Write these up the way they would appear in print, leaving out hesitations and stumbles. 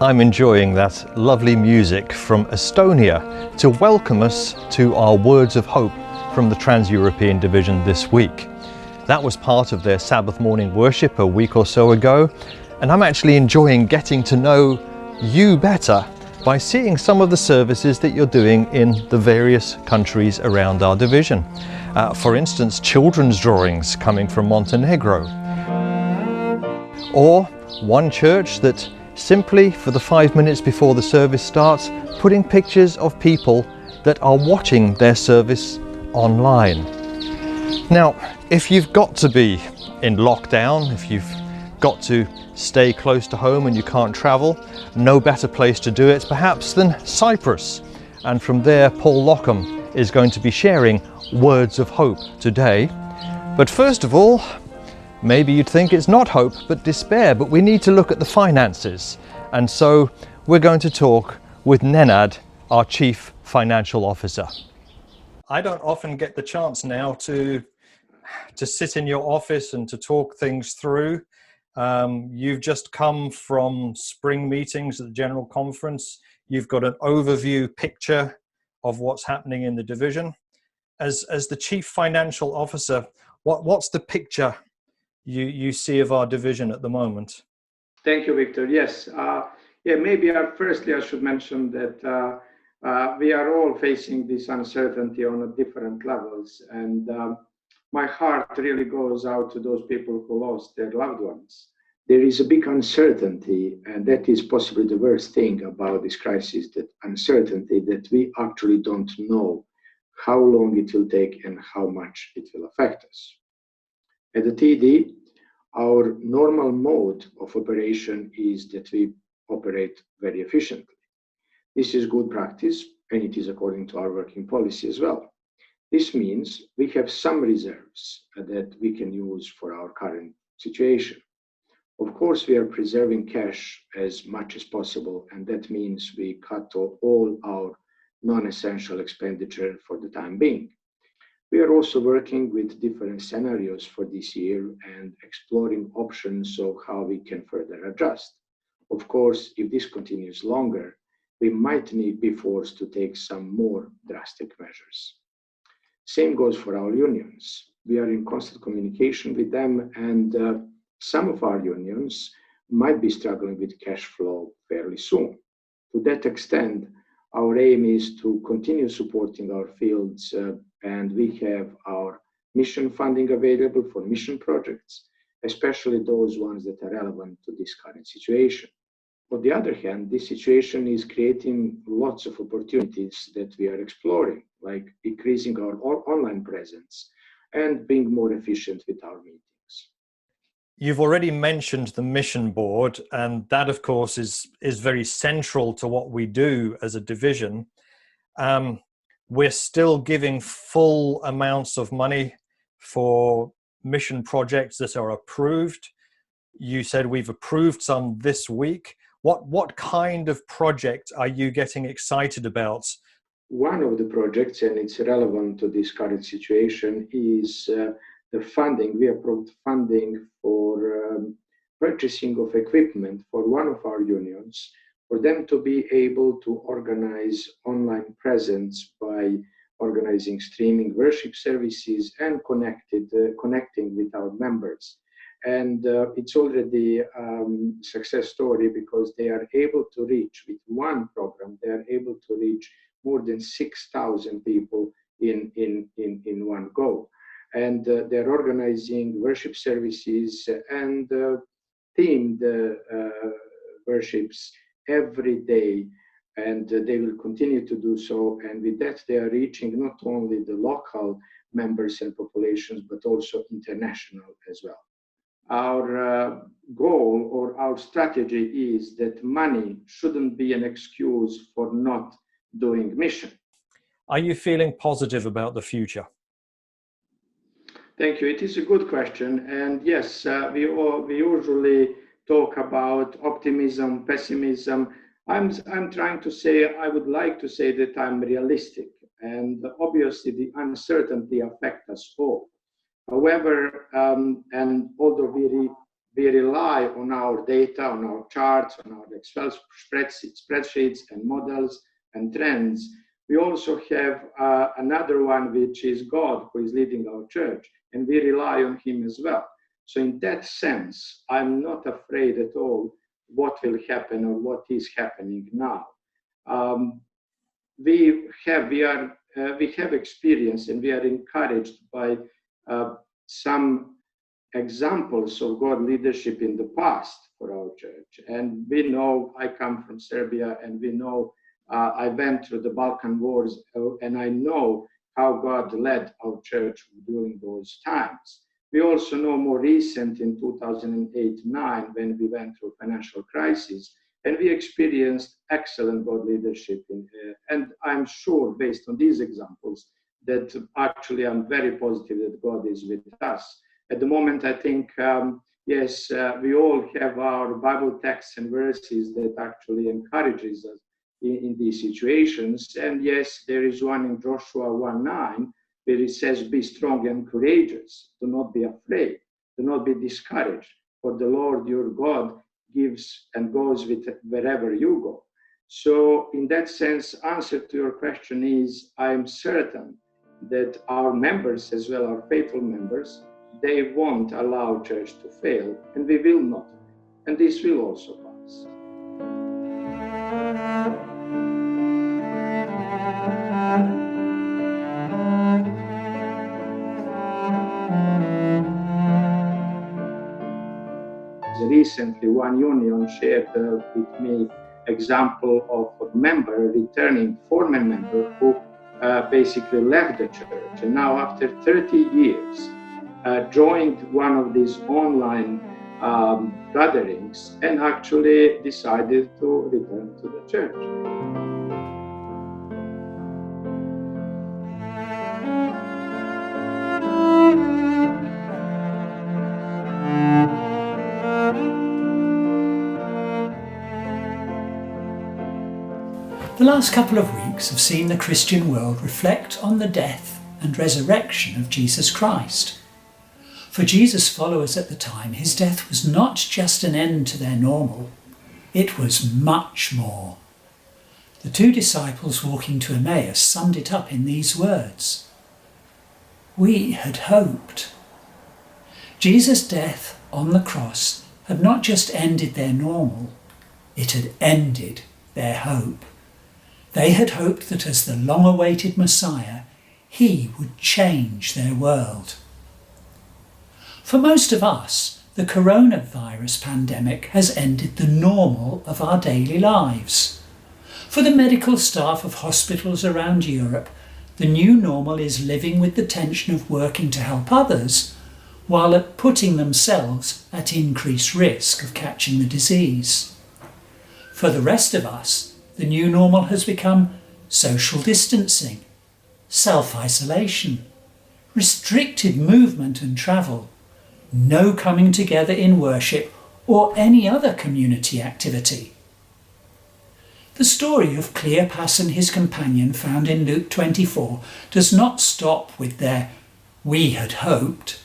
I'm enjoying that lovely music from Estonia to welcome us to our Words of Hope from the Trans-European Division this week. That was part of their Sabbath morning worship a week or so ago, and I'm actually enjoying getting to know you better by seeing some of the services that you're doing in the various countries around our division. For instance, children's drawings coming from Montenegro, or one church that simply for the 5 minutes before the service starts, putting pictures of people that are watching their service online. Now, if you've got to be in lockdown, if you've got to stay close to home and you can't travel, no better place to do it perhaps than Cyprus. And from there, Paul Lockham is going to be sharing words of hope today. But first of all, maybe you'd think it's not hope, but despair, but we need to look at the finances. And so we're going to talk with Nenad, our Chief Financial Officer. I don't often get the chance now to sit in your office and to talk things through. You've just come from spring meetings at the General Conference. You've got an overview picture of what's happening in the division. As the Chief Financial Officer, what's the picture you see of our division at the moment? Thank you, Victor. Yes. Maybe firstly I should mention that we are all facing this uncertainty on different levels. And my heart really goes out to those people who lost their loved ones. There is a big uncertainty, and that is possibly the worst thing about this crisis, that uncertainty that we actually don't know how long it will take and how much it will affect us. At the TD, our normal mode of operation is that we operate very efficiently. This is good practice, and it is according to our working policy as well. This means we have some reserves that we can use for our current situation. Of course, we are preserving cash as much as possible, and that means we cut all our non-essential expenditure for the time being. We are also working with different scenarios for this year and exploring options of how we can further adjust. Of course, if this continues longer, we might be forced to take some more drastic measures. Same goes for our unions. We are in constant communication with them, and some of our unions might be struggling with cash flow fairly soon. To that extent, our aim is to continue supporting our fields, and we have our mission funding available for mission projects, especially those ones that are relevant to this current situation. On the other hand, this situation is creating lots of opportunities that we are exploring, like increasing our online presence and being more efficient with our meetings. You've already mentioned the mission board, and that, of course, is very central to what we do as a division. We're still giving full amounts of money for mission projects that are approved. You said we've approved some this week. What kind of project are you getting excited about? One of the projects, and it's relevant to this current situation, is the funding. We approved funding for purchasing of equipment for one of our unions, for them to be able to organize online presence by organizing streaming worship services and connecting with our members. And it's already a success story, because they are able to reach, with one program, they are able to reach more than 6,000 people in one go. And they're organizing worship services and themed worships every day and they will continue to do so. And with that, they are reaching not only the local members and populations, but also international as well. Our goal or our strategy is that money shouldn't be an excuse for not doing mission. Are you feeling positive about the future? Thank you. It is a good question. And yes, we usually talk about optimism, pessimism. I'm trying to say, I would like to say that I'm realistic. And obviously the uncertainty affects us all. However, and although we rely on our data, on our charts, on our Excel spreadsheets and models and trends, we also have another one, which is God, who is leading our church, and we rely on him as well. So in that sense, I'm not afraid at all what will happen or what is happening now. We have experience, and we are encouraged by some examples of God leadership in the past for our church. And we know, I come from Serbia, and we know I went through the Balkan Wars, and I know how God led our church during those times. We also know more recent in 2008-9, when we went through financial crisis, and we experienced excellent God leadership. And I'm sure, based on these examples, that actually I'm very positive that God is with us. At the moment, I think, yes, we all have our Bible texts and verses that actually encourages us in these situations. And yes, there is one in Joshua 1:9, where it says, be strong and courageous. Do not be afraid. Do not be discouraged. For the Lord your God gives and goes with wherever you go. So in that sense, answer to your question is, I'm certain that our members, as well, our faithful members, they won't allow church to fail, and we will not. And this will also pass. Recently, one union shared with me example of a member, a returning former member, who basically left the church, and now after 30 years joined one of these online gatherings and actually decided to return to the church. The last couple of weeks have seen the Christian world reflect on the death and resurrection of Jesus Christ. For Jesus' followers at the time, his death was not just an end to their normal, it was much more. The two disciples walking to Emmaus summed it up in these words: "We had hoped." Jesus' death on the cross had not just ended their normal, it had ended their hope. They had hoped that as the long-awaited Messiah, he would change their world. For most of us, the coronavirus pandemic has ended the normal of our daily lives. For the medical staff of hospitals around Europe, the new normal is living with the tension of working to help others, while putting themselves at increased risk of catching the disease. For the rest of us, the new normal has become social distancing, self-isolation, restricted movement and travel, no coming together in worship or any other community activity. The story of Cleopas and his companion found in Luke 24 does not stop with their "we had hoped."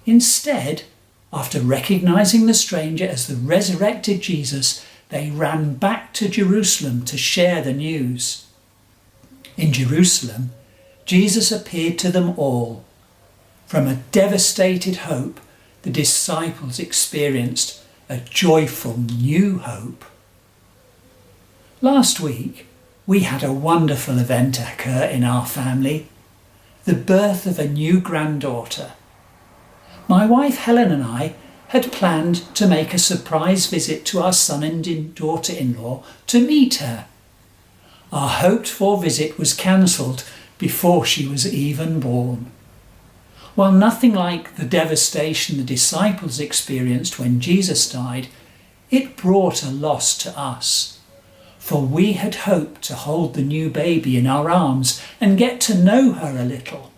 Instead, after recognizing the stranger as the resurrected Jesus, they ran back to Jerusalem to share the news. In Jerusalem, Jesus appeared to them all. From a devastated hope, the disciples experienced a joyful new hope. Last week, we had a wonderful event occur in our family, the birth of a new granddaughter. My wife Helen and I had planned to make a surprise visit to our son and daughter-in-law to meet her. Our hoped-for visit was cancelled before she was even born. While nothing like the devastation the disciples experienced when Jesus died, it brought a loss to us. For we had hoped to hold the new baby in our arms and get to know her a little.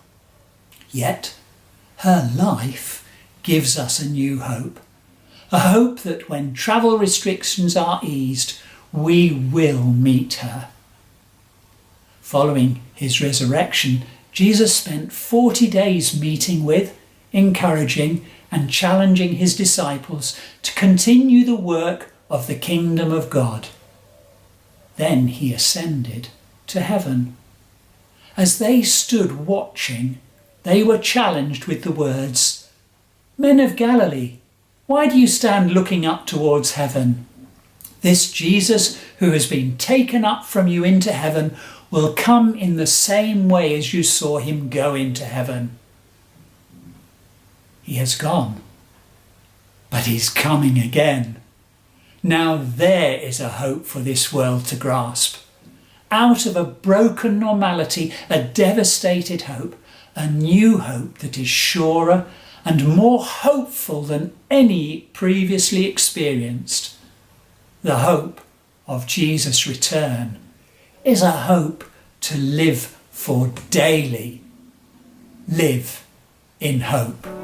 Yet, her life gives us a new hope. A hope that when travel restrictions are eased, we will meet her. Following his resurrection, Jesus spent 40 days meeting with, encouraging and challenging his disciples to continue the work of the kingdom of God. Then he ascended to heaven. As they stood watching, they were challenged with the words, "Men of Galilee, why do you stand looking up towards heaven? This Jesus who has been taken up from you into heaven will come in the same way as you saw him go into heaven." He has gone, but he's coming again. Now there is a hope for this world to grasp. Out of a broken normality, a devastated hope, a new hope that is surer and more hopeful than any previously experienced. The hope of Jesus' return is a hope to live for daily. Live in hope.